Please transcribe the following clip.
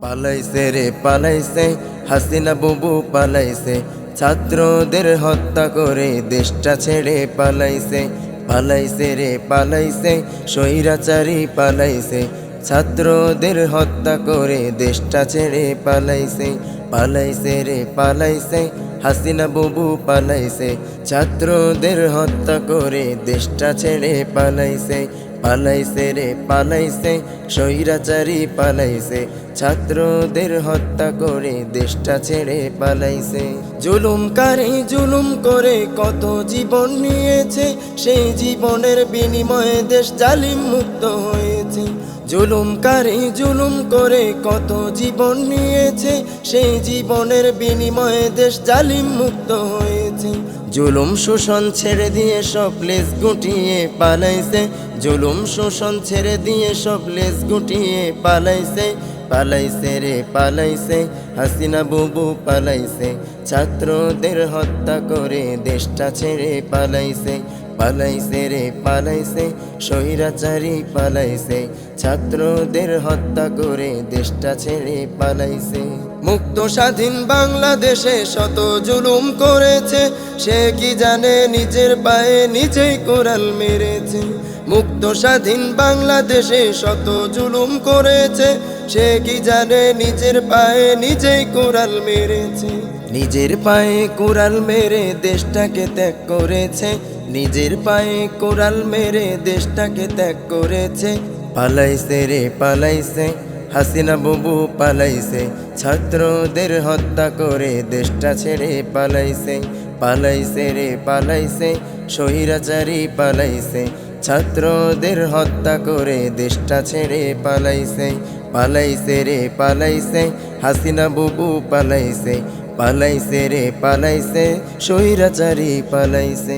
পালাইছে রে পালাইছে, হাসিনা বুবু পালাইছে, ছাত্রদের হত্যা করে দেশটা ছেড়ে পালাইছে। পালাইছে রে পালাইছে, স্বৈরাচারী পালাইছে, ছাত্রদের হত্যা করে দেশটা ছেড়ে পালাইছে। পালাইছে রে পালাইছে, হাসিনা বুবু পালাইছে, ছাত্রদের হত্যা করে দেশটা ছেড়ে পালাইছে। পালাইছে রে পালাইছে, স্বৈরাচারী পালাইছে, ছাত্রদের হত্যা করে দেশটা ছেড়ে পালাইছে। জুলুমকারী জুলুম করে কত জীবন নিয়েছে, সেই জীবনের বিনিময়ে দেশ জালিম মুক্ত হয়েছে। জুলুমকারী জুলুম করে কত জীবন নিয়েছে, সেই জীবনের বিনিময়ে দেশ জালিম মুক্ত হয়েছে। জুলুম শোষণ ছেড়ে দিয়ে সব লেজ গুটিয়ে পালাইছে, জুলুম শোষণ ছেড়ে দিয়ে সব লেজ গুটিয়ে পালাইছে। পালাইছে রে পালাইছে, হাসিনা বুবু পালাইছে, ছাত্রদের হত্যা করে দেশটা ছেড়ে পালাইছে। পালাইছে রে পালাইছে, স্বৈরাচারী পালাইছে, ছাত্রদের হত্যা করে দেশটা ছেড়ে পালাইছে। মুক্ত স্বাধীন বাংলাদেশে শত জুলুম করেছে, সে কি জানে নিজের পায়ে নিজেই কোরাল মেরেছে। মুক্ত স্বাধীন বাংলাদেশে শত জুলুম করেছে, সে কি জানে নিজের পায়ে নিজেই কোরাল মেরেছে। নিজের পায়ে কোরাল মেরে দেশটাকে ত্যাগ করেছে, নিজের পায়ে কোরাল মেরে দেশটাকে ত্যাগ করেছে। পালাইছে রে পালাইছে, হাসিনা বুবু পালাইছে, ছাত্রদের হত্যা করে দেশটা ছেড়ে পালাইছে। পালাইছে রে পালাইছে, স্বৈরাচারী পালাইছে, ছাত্রদের হত্যা করে দেশটা ছেড়ে পালাইছে। পালাইছে রে পালাইছে, হাসিনা বুবু পালাইছে, পালাইছে রে পালাইছে, স্বৈরাচারী পালাইছে।